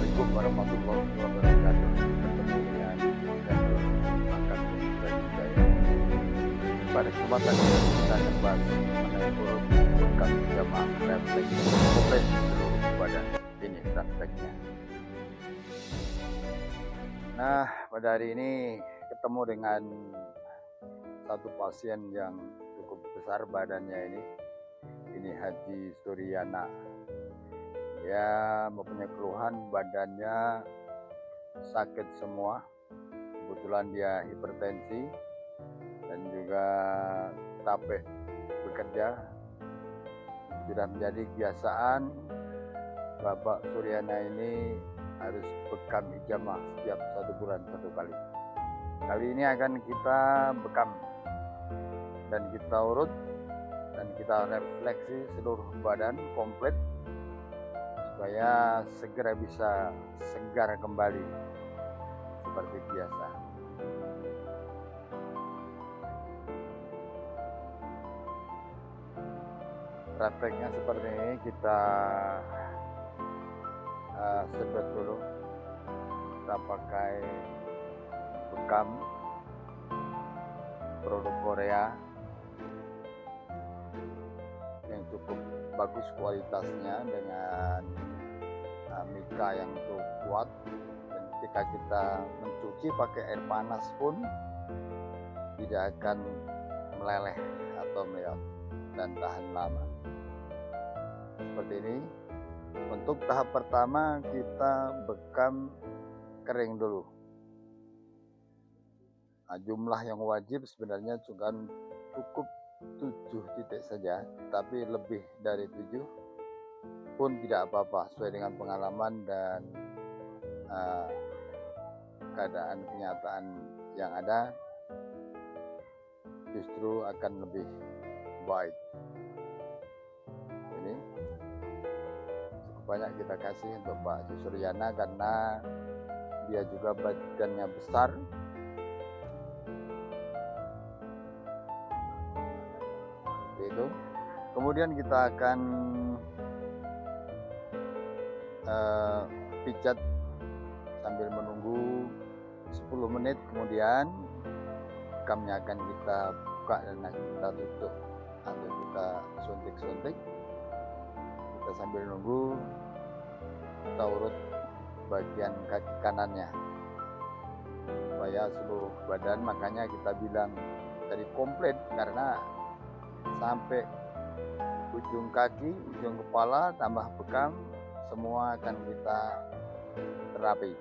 Assalamualaikum warahmatullahi wabarakatuh. Bertemu dengan channel Makan Budaya. Pada kesempatan ini kita akan bahas mengenai urut bekam jamaah refleks kompleks seluruh badan. Ini prakteknya. Nah, pada hari ini ketemu dengan satu pasien yang cukup besar badannya ini. Ini Haji Suryana. Dia mempunyai keluhan badannya sakit semua. Kebetulan dia hipertensi dan juga capek bekerja. Sudah menjadi kebiasaan Bapak Suryana ini harus bekam hijamah setiap 1 bulan 1 kali. Kali ini akan kita bekam dan kita urut dan kita refleksi seluruh badan komplit supaya segera bisa segar kembali seperti biasa. Prakteknya seperti ini, kita sedot dulu. Kita pakai bekam produk Korea yang cukup bagus kualitasnya dengan mika yang cukup kuat, dan ketika kita mencuci pakai air panas pun tidak akan meleleh atau meleot dan tahan lama. Seperti ini. Untuk tahap pertama kita bekam kering dulu. Nah, jumlah yang wajib sebenarnya juga cukup 7 titik saja, tapi lebih dari 7 pun tidak apa-apa, sesuai dengan pengalaman dan keadaan kenyataan yang ada, justru akan lebih baik. Ini cukup banyak kita kasih untuk Pak Suryana karena dia juga badannya besar. Itu kemudian kita akan pijat sambil menunggu 10 menit, kemudian bekamnya akan kita buka dan kita tutup atau kita suntik-suntik. Kita sambil nunggu, kita urut bagian kaki kanannya supaya seluruh badan, makanya kita bilang tadi komplit karena sampai ujung kaki, ujung kepala tambah bekam, semua akan kita terapi.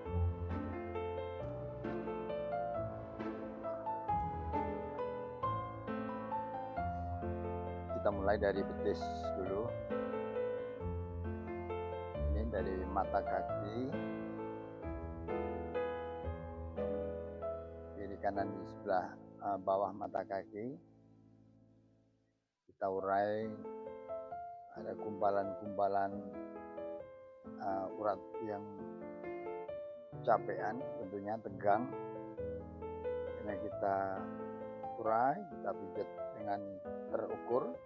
Kita mulai dari betis dulu. Ini dari mata kaki, kiri kanan di sebelah bawah mata kaki. Kita urai, ada kumpalan-kumpalan urat yang capean, tentunya tegang. Ini kita urai, kita pijat dengan terukur,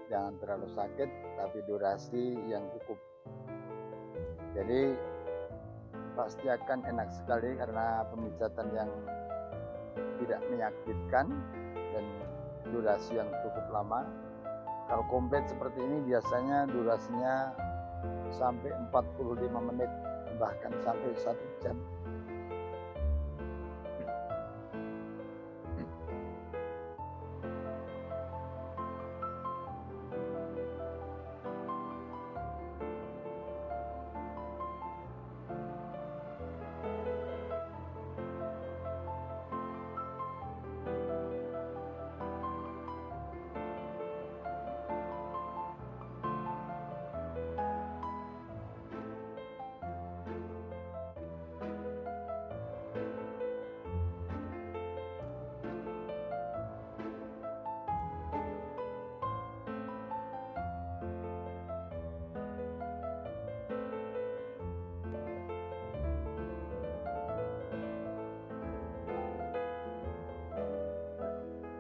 jangan terlalu sakit, tapi durasi yang cukup. Jadi pasti akan enak sekali karena pemijatan yang tidak menyakitkan dan durasi yang cukup lama. Kalau komplit seperti ini biasanya durasinya sampai 45 menit, bahkan sampai 1 jam.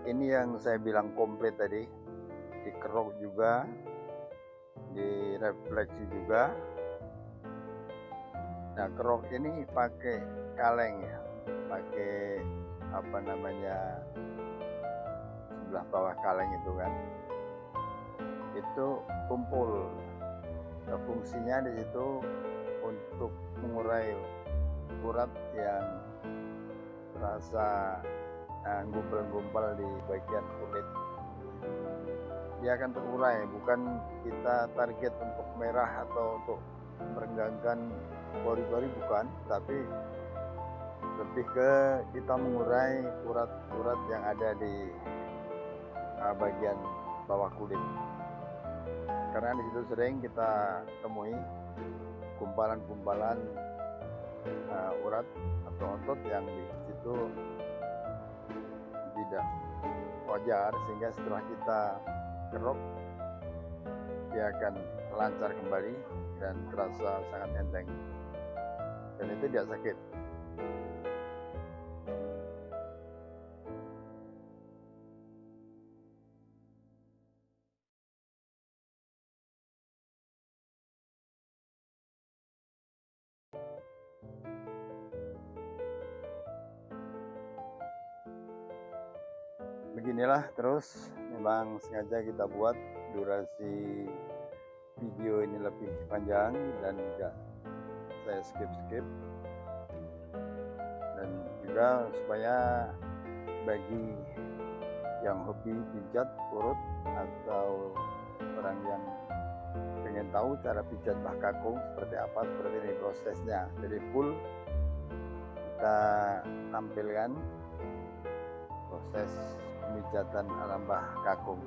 Ini yang saya bilang komplit tadi, dikerok juga, direfleksi juga. Nah, kerok ini pakai kaleng ya, pakai apa namanya, sebelah bawah kaleng itu kan, itu kumpul. Nah, fungsinya di situ untuk mengurai urat yang terasa gumpal-gumpal di bagian kulit. Dia akan terurai, bukan kita target untuk merah atau untuk merenggangkan pori-pori, bukan, tapi lebih ke kita mengurai urat-urat yang ada di bagian bawah kulit. Karena di situ sering kita temui gumpalan-gumpalan urat atau otot yang di situ tidak wajar, sehingga setelah kita kerok dia akan lancar kembali dan terasa sangat enteng, dan itu tidak sakit. Beginilah terus, memang sengaja kita buat durasi video ini lebih panjang dan enggak saya skip, dan juga supaya bagi yang hobi pijat urut atau orang yang pengen tahu cara pijat Mbah Kakung seperti apa, seperti ini prosesnya. Jadi full kita tampilkan proses pemijatan ala Mbah Kakung.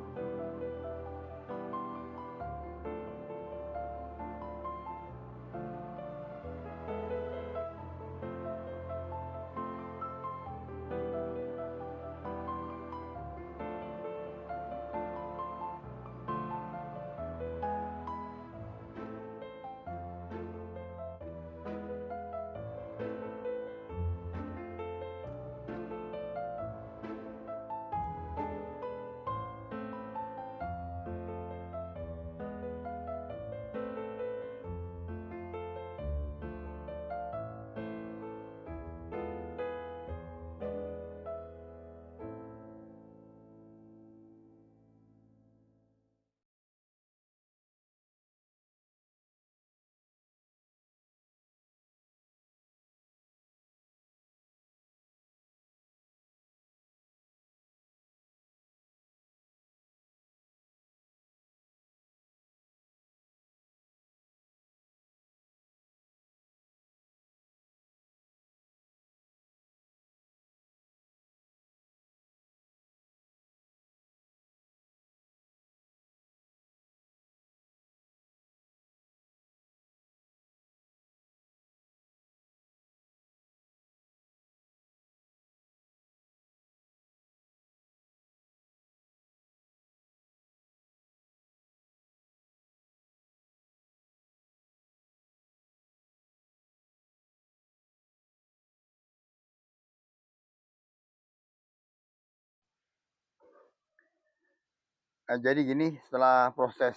Jadi gini, setelah proses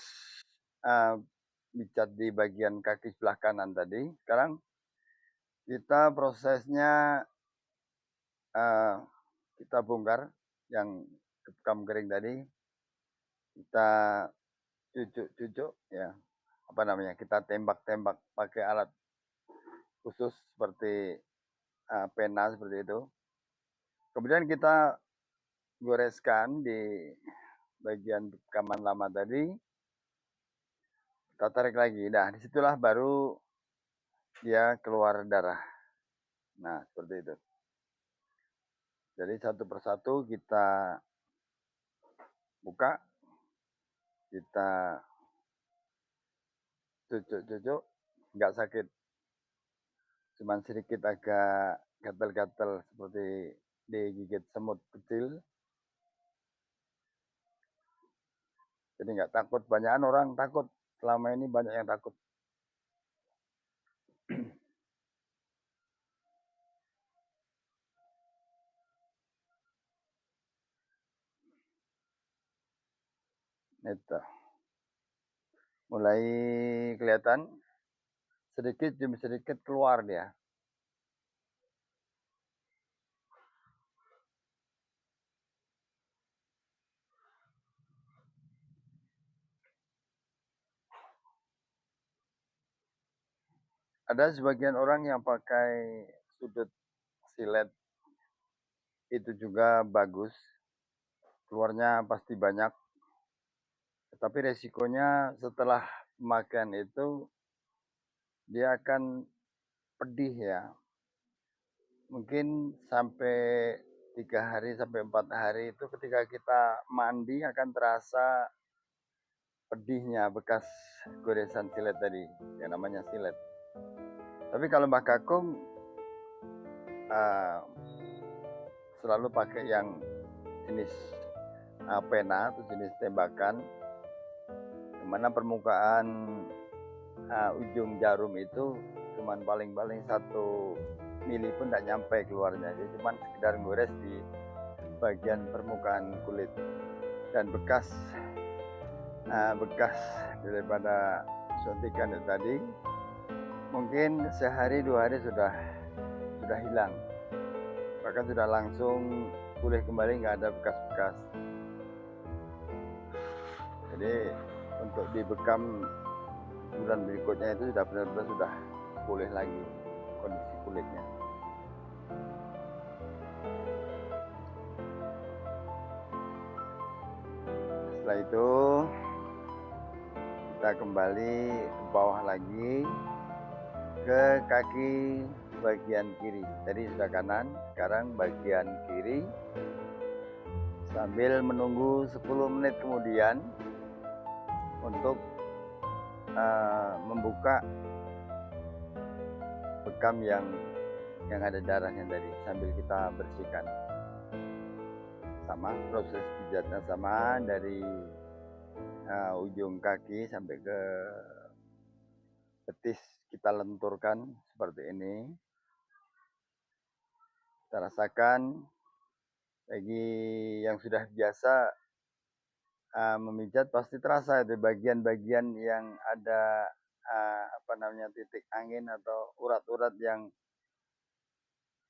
pijat di bagian kaki sebelah kanan tadi, sekarang kita prosesnya kita bongkar yang bekam kering tadi, kita cucuk-cucuk ya, apa namanya, kita tembak-tembak pakai alat khusus seperti pena seperti itu. Kemudian kita goreskan di bagian bekaman lama tadi, kita tarik lagi. Nah, disitulah baru dia keluar darah. Nah, seperti itu. Jadi satu persatu kita buka, kita cucuk-cucuk, nggak sakit. Cuman sedikit agak gatal-gatal seperti digigit semut kecil. Jadi nggak takut, banyakan orang takut. Selama ini banyak yang takut. Itu. Mulai kelihatan sedikit demi sedikit keluar dia. Ada sebagian orang yang pakai sudut silet, itu juga bagus, keluarnya pasti banyak, tetapi resikonya setelah pemakaian itu dia akan pedih ya. Mungkin sampai 3 hari sampai 4 hari itu ketika kita mandi akan terasa pedihnya bekas goresan silet tadi, yang namanya silet. Tapi kalau Mbak Kakung selalu pakai yang jenis pena atau jenis tembakan, dimana permukaan ujung jarum itu cuman paling-paling 1 mili pun tidak nyampe keluarnya, jadi cuman sekedar gores di bagian permukaan kulit. Dan bekas daripada suntikan itu tadi mungkin sehari 2 hari sudah hilang, bahkan sudah langsung pulih kembali, nggak ada bekas-bekas. Jadi untuk dibekam bulan berikutnya itu sudah benar-benar sudah pulih lagi kondisi kulitnya. Setelah itu kita kembali ke bawah lagi ke kaki bagian kiri. Tadi sudah kanan, sekarang bagian kiri. Sambil menunggu 10 menit kemudian untuk membuka bekam yang ada darahnya tadi, sambil kita bersihkan. Sama proses pijatnya, sama dari ujung kaki sampai ke betis kita lenturkan seperti ini. Kita rasakan, bagi yang sudah biasa memijat pasti terasa itu bagian-bagian yang ada titik angin atau urat-urat yang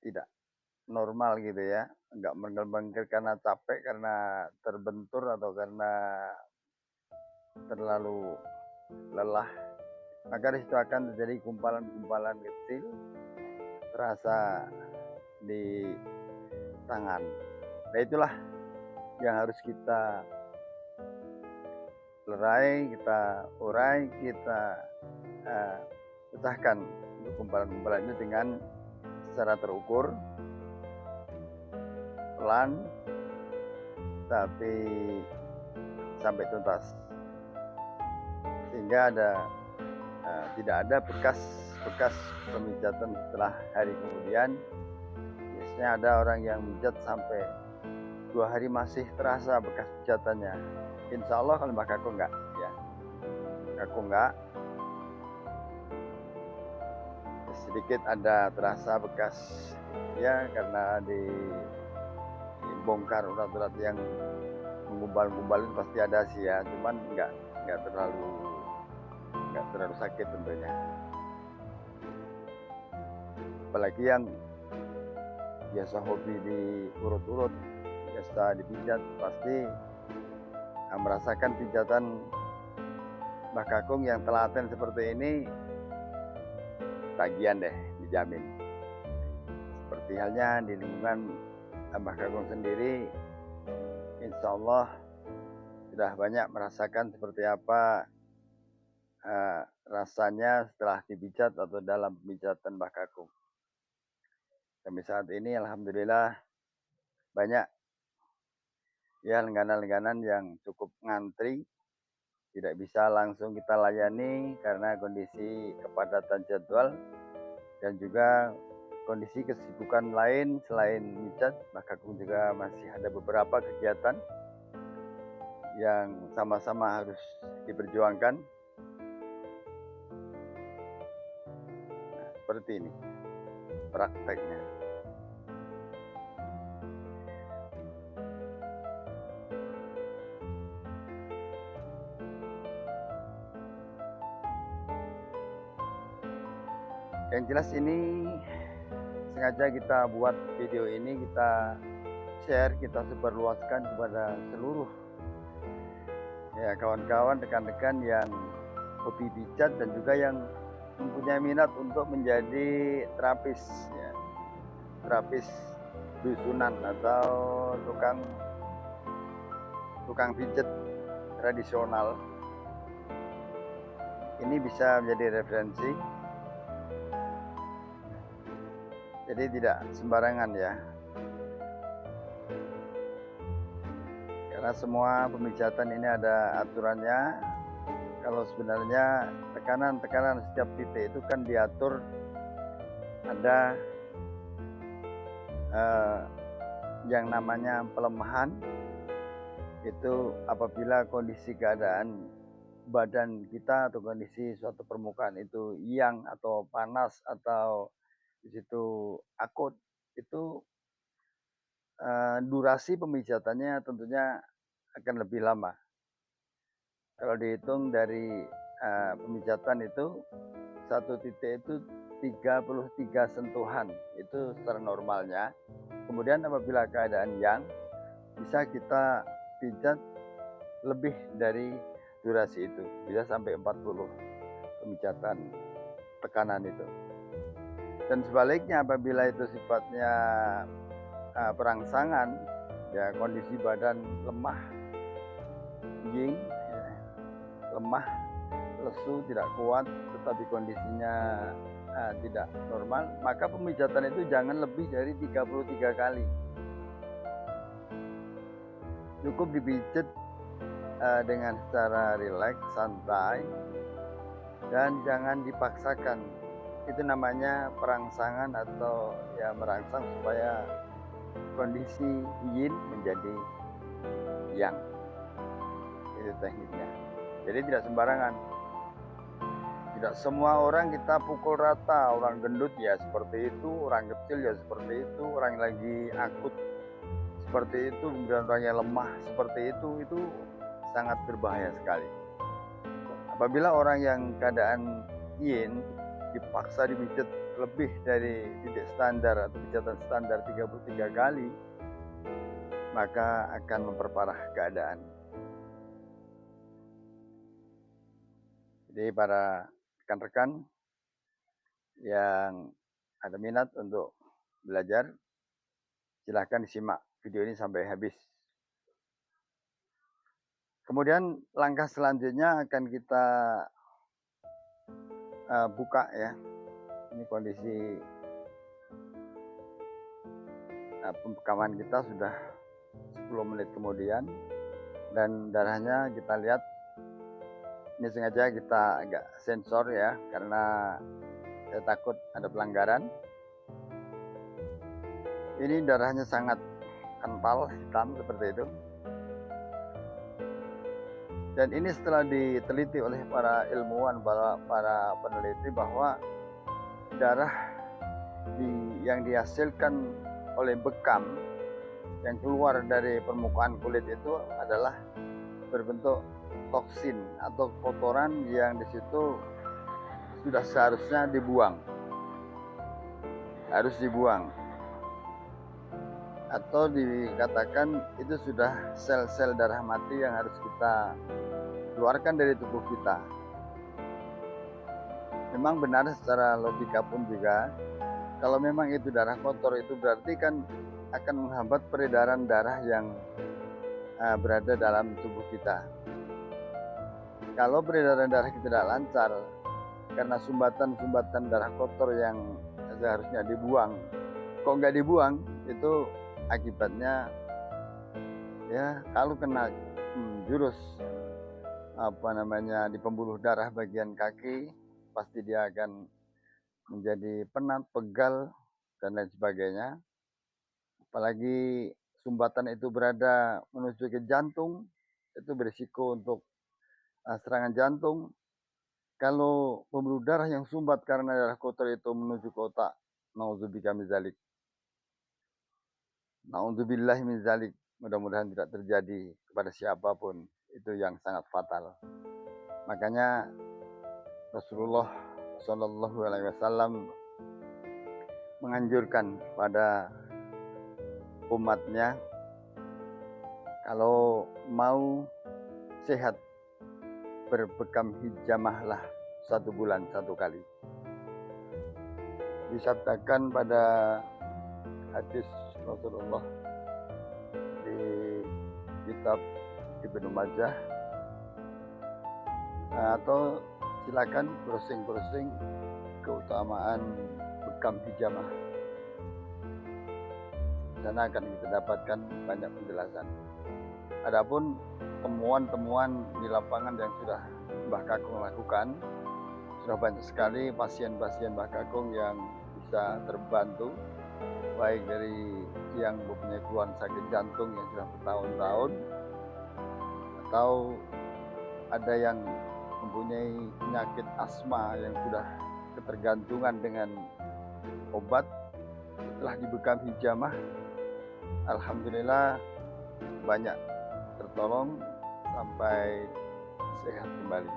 tidak normal gitu ya, enggak menggel-menggel karena capek, karena terbentur, atau karena terlalu lelah. Maka di situ akan terjadi gumpalan-gumpalan kecil terasa di tangan. Nah itulah yang harus kita lerai, kita urai, kita pecahkan gumpalan-gumpalan itu dengan secara terukur, pelan, tapi sampai tuntas, sehingga tidak ada bekas pemijatan setelah hari kemudian. Biasanya ada orang yang mijat sampai 2 hari masih terasa bekas pijatannya. Insya Allah kalau Mbak Kakung enggak ya, Kakung enggak, sedikit ada terasa bekas ya, karena dibongkar urat-urat yang menggumpal-gumpal itu pasti ada sih ya, cuman enggak terlalu sakit tentunya. Apalagi yang biasa hobi diurut-urut, biasa dipijat, pasti merasakan pijatan Mbak Kakung yang telaten seperti ini, tagihan deh, dijamin. Seperti halnya di lingkungan Mbak Kakung sendiri, insya Allah sudah banyak merasakan seperti apa rasanya setelah dipijat atau dalam pemijatan Mbak Kakung. Sampai saat ini alhamdulillah banyak ya langganan-langganan yang cukup ngantri, tidak bisa langsung kita layani karena kondisi kepadatan jadwal dan juga kondisi kesibukan lain selain mijat. Mbak Kakung juga masih ada beberapa kegiatan yang sama-sama harus diperjuangkan. Nah, seperti ini prakteknya. Yang jelas ini sengaja kita buat video ini, kita share, kita sebarluaskan kepada seluruh ya kawan-kawan, rekan-rekan yang hobi pijat dan juga yang mempunyai minat untuk menjadi terapis ya, terapis dusunan atau tukang pijat tradisional. Ini bisa menjadi referensi, jadi tidak sembarangan ya, karena semua pemijatan ini ada aturannya. Kalau sebenarnya tekanan setiap titik itu kan diatur, ada yang namanya pelemahan. Itu apabila kondisi keadaan badan kita atau kondisi suatu permukaan itu yang atau panas atau di situ akut, itu durasi pemijatannya tentunya akan lebih lama. Kalau dihitung dari pemijatan itu, satu titik itu 33 sentuhan, itu secara normalnya. Kemudian apabila keadaan yang, bisa kita pijat lebih dari durasi itu, bisa sampai 40 pemijatan tekanan itu. Dan sebaliknya apabila itu sifatnya perangsangan, ya kondisi badan lemah, yin, ya, lemah, lesu, tidak kuat, tetapi kondisinya tidak normal, maka pemijatan itu jangan lebih dari 33 kali. Cukup dipijat dengan secara rileks, santai, dan jangan dipaksakan. Itu namanya perangsangan atau ya merangsang supaya kondisi yin menjadi yang. Itu tekniknya. Jadi tidak sembarangan. Tidak semua orang kita pukul rata. Orang gendut ya seperti itu, orang kecil ya seperti itu, orang lagi akut seperti itu, kemudian orang yang lemah seperti itu sangat berbahaya sekali. Apabila orang yang keadaan yin dipaksa dipijat lebih dari titik standar atau pijatan standar 33 kali, maka akan memperparah keadaan. Jadi para rekan-rekan yang ada minat untuk belajar, silahkan disimak video ini sampai habis. Kemudian langkah selanjutnya akan kita buka ya. Ini kondisi pembekaman kita sudah 10 menit kemudian, dan darahnya kita lihat. Ini sengaja kita agak sensor ya, karena saya takut ada pelanggaran. Ini darahnya sangat kental, hitam seperti itu. Dan ini setelah diteliti oleh para ilmuwan, para peneliti, bahwa darah yang dihasilkan oleh bekam yang keluar dari permukaan kulit itu adalah berbentuk toksin atau kotoran yang di situ sudah seharusnya dibuang, harus dibuang, atau dikatakan itu sudah sel-sel darah mati yang harus kita keluarkan dari tubuh kita. Memang benar secara logika pun juga, kalau memang itu darah kotor, itu berarti kan akan menghambat peredaran darah yang berada dalam tubuh kita. Kalau peredaran darah kita tidak lancar karena sumbatan-sumbatan darah kotor yang seharusnya dibuang, kok nggak dibuang, itu akibatnya ya kalau kena jurus di pembuluh darah bagian kaki, pasti dia akan menjadi penat, pegal, dan lain sebagainya. Apalagi sumbatan itu berada menuju ke jantung, itu berisiko untuk serangan jantung. Kalau pembuluh darah yang sumbat karena darah kotor itu menuju ke otak, nauzubillah min zalik. Nauzubillah min zalik. Mudah-mudahan tidak terjadi kepada siapapun. Itu yang sangat fatal. Makanya Rasulullah Shallallahu Alaihi Wasallam menganjurkan pada umatnya kalau mau sehat berbekam hijamahlah 1 bulan 1 kali. Disabdakan pada hadis Rasulullah di kitab Ibnu Majah, atau silakan browsing keutamaan bekam hijamah. Sana akan kita dapatkan banyak penjelasan. Adapun temuan-temuan di lapangan yang sudah Mbah Kakung lakukan, sudah banyak sekali pasien-pasien Mbah Kakung yang bisa terbantu, baik dari yang mempunyai keluhan sakit jantung yang sudah bertahun-tahun, atau ada yang mempunyai penyakit asma yang sudah ketergantungan dengan obat. Setelah dibekam hijamah, alhamdulillah banyak tertolong sampai sehat kembali.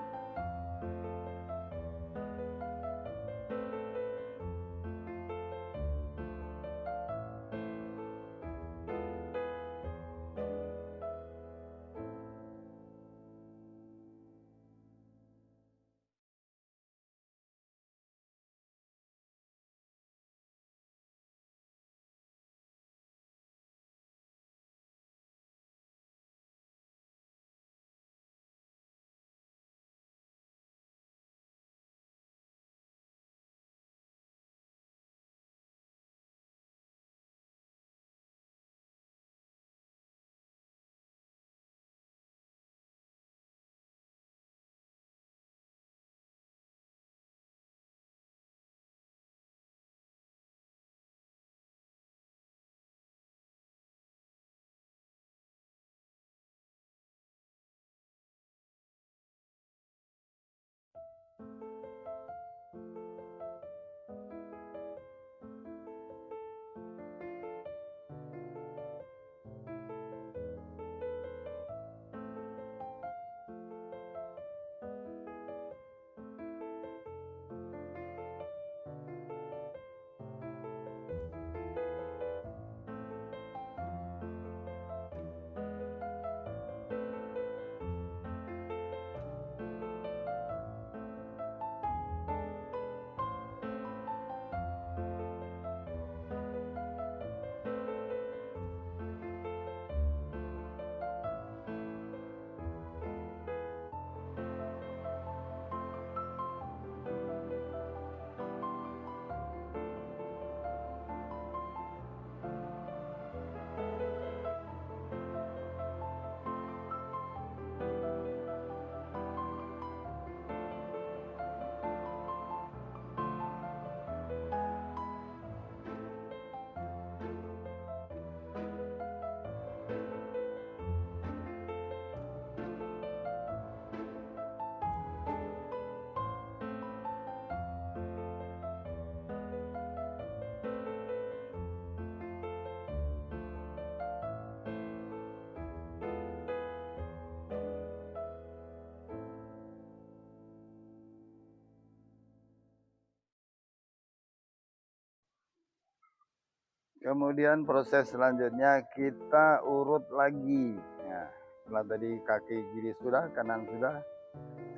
Kemudian proses selanjutnya kita urut lagi. Nah, setelah tadi kaki kiri sudah, kanan sudah,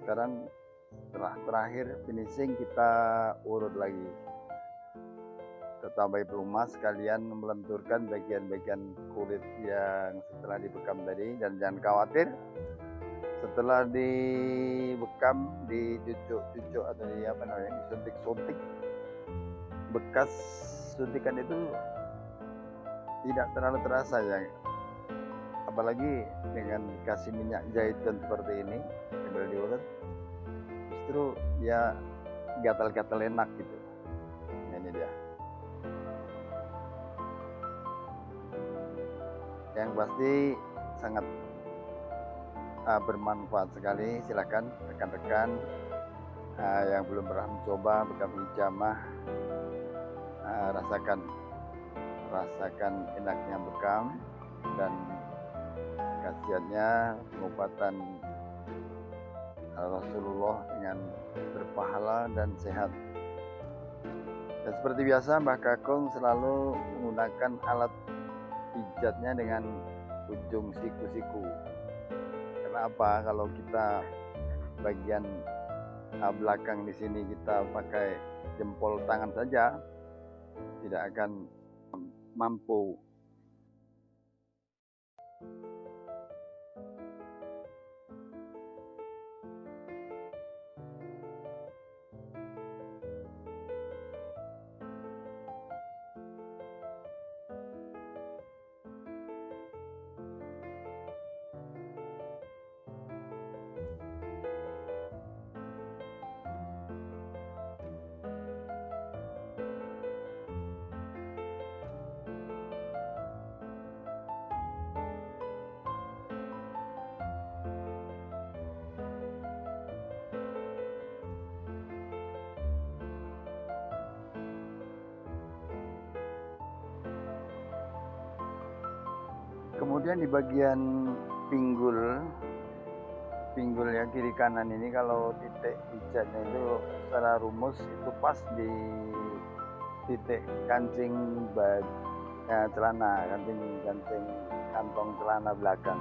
sekarang setelah terakhir finishing kita urut lagi. Tambah pelumas, kalian melenturkan bagian-bagian kulit yang setelah dibekam tadi, dan jangan khawatir setelah dibekam, dicucuk atau disuntik-suntik, bekas suntikan itu tidak terlalu terasa ya, apalagi dengan kasih minyak zaitun seperti ini sambil diurut, justru dia gatal-gatal enak gitu. Ini dia. Yang pasti sangat bermanfaat sekali. Silakan rekan-rekan yang belum pernah mencoba bekam hijamah, rasakan enaknya bekam dan khasiatnya pengobatan Rasulullah dengan pahala dan sehat. Dan seperti biasa Mbah Kakung selalu menggunakan alat pijatnya dengan ujung siku-siku. Kenapa? Kalau kita bagian belakang di sini kita pakai jempol tangan saja, tidak akan mampu. Kemudian di bagian pinggul ya kiri kanan ini, kalau titik pijatnya itu secara rumus itu pas di titik kancing celana, kancing kantong celana belakang.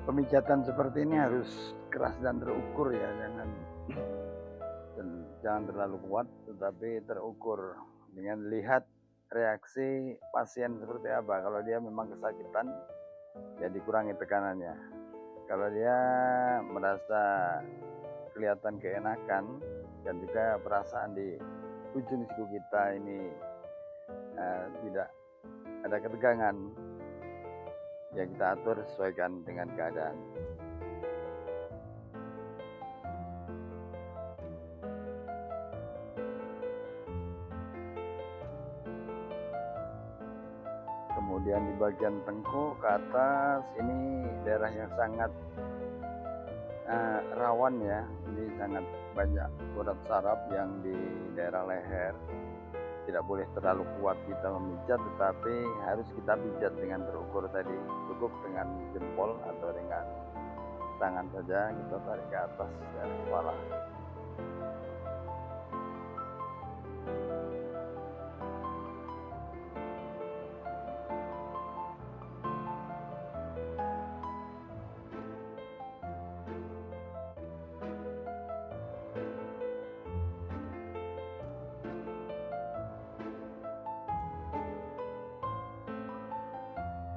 Pemijatan seperti ini harus keras dan terukur ya, jangan terlalu kuat, tetapi terukur dengan lihat reaksi pasien seperti apa. Kalau dia memang kesakitan, ya dikurangi tekanannya. Kalau dia merasa kelihatan keenakan dan juga perasaan di ujung siku kita ini tidak ada ketegangan, ya kita atur sesuaikan dengan keadaan. Kemudian di bagian tengkuk ke atas ini daerah yang sangat rawan ya, ini sangat banyak urat saraf yang di daerah leher. Tidak boleh terlalu kuat kita memijat, tetapi harus kita pijat dengan terukur tadi. Cukup dengan jempol atau dengan tangan saja kita tarik ke atas dari kepala.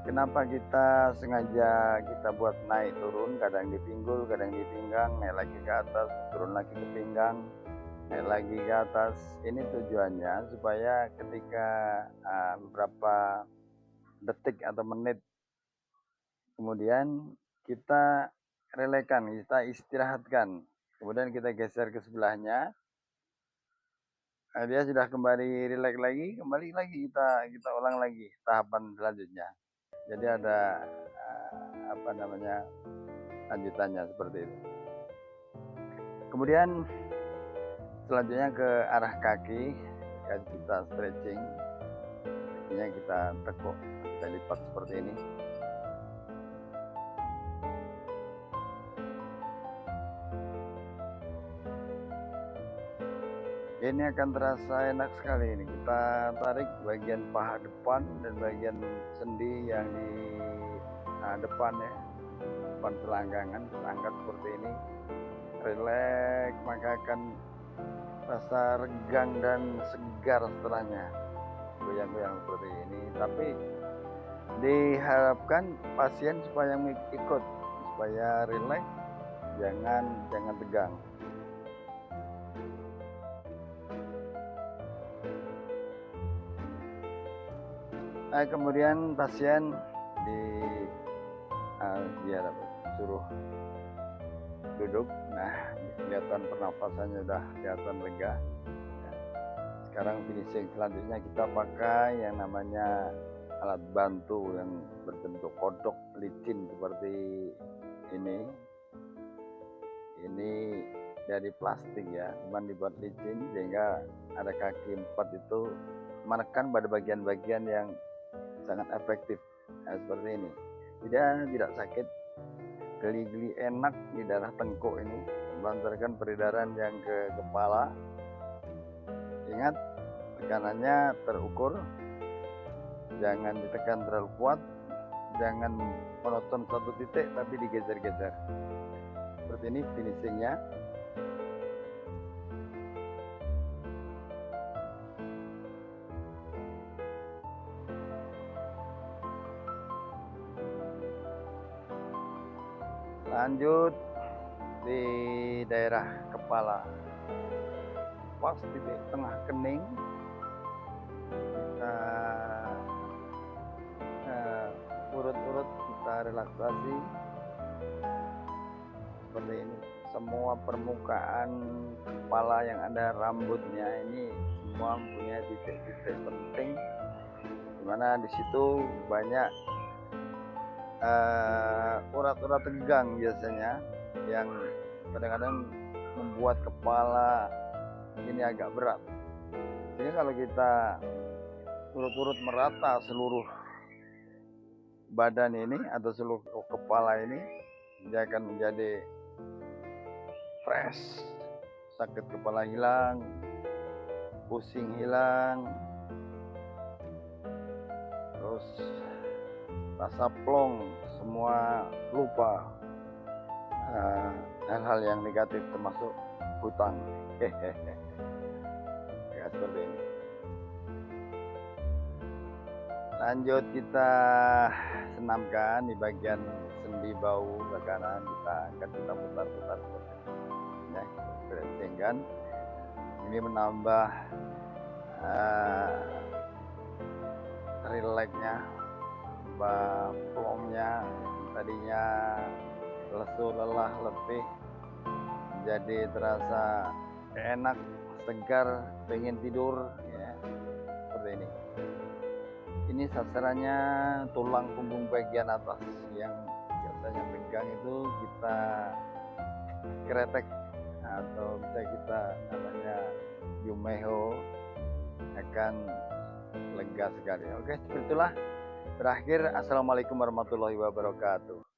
Kenapa kita sengaja kita buat naik turun, kadang di pinggul, kadang di pinggang, naik lagi ke atas, turun lagi ke pinggang, naik lagi ke atas. Ini tujuannya supaya ketika beberapa detik atau menit kemudian kita relaxkan, kita istirahatkan, kemudian kita geser ke sebelahnya, dia sudah kembali rileks lagi, kembali lagi kita ulang lagi tahapan selanjutnya. Jadi ada lanjutannya seperti itu. Kemudian selanjutnya ke arah kaki, kita stretching, kakinya kita tekuk, kita lipat seperti ini. Ini akan terasa enak sekali ini. Kita tarik bagian paha depan dan bagian sendi yang di depan ya, depan selangkangan, kita angkat seperti ini. Rileks, maka akan rasa regang dan segar setelahnya. Goyang-goyang seperti ini. Tapi diharapkan pasien supaya ikut, supaya rileks, jangan tegang. Kemudian pasien dia suruh duduk. Nah, kelihatan pernapasannya sudah kelihatan lega. Sekarang finishing selanjutnya kita pakai yang namanya alat bantu yang berbentuk kodok licin seperti ini dari plastik ya, cuman dibuat licin sehingga ada kaki 4 itu menekan pada bagian-bagian yang sangat efektif. Nah, seperti ini, tidak sakit, geli-geli enak di daerah tengkuk ini, melancarkan peredaran yang ke kepala. Ingat, tekanannya terukur, jangan ditekan terlalu kuat, jangan monoton satu titik tapi digeser-geser. Seperti ini finishingnya. Lanjut di daerah kepala, pas titik tengah kening, kita urut-urut kita relaksasi seperti ini. Semua permukaan kepala yang ada rambutnya ini semua punya titik-titik penting, dimana di situ banyak urat-urat tegang biasanya yang kadang-kadang membuat kepala ini agak berat. Jadi kalau kita urut-urut merata seluruh badan ini atau seluruh kepala ini, dia akan menjadi fresh, sakit kepala hilang, pusing hilang, terus rasa plong semua lupa, hal-hal yang negatif termasuk hutang. Ya, seperti ini. Lanjut kita senamkan di bagian sendi bahu ke kanan, kita putar-putar seperti ini. Sehingga ini menambah rileksnya, plongnya, tadinya lesu, lelah, letih, jadi terasa enak, segar, pengen tidur ya, seperti ini. Ini sasarannya tulang punggung bagian atas yang biasanya tegang, itu kita kretek atau bisa kita namanya yumeho, akan lega sekali. Oke, seperti itulah. Berakhir, assalamualaikum warahmatullahi wabarakatuh.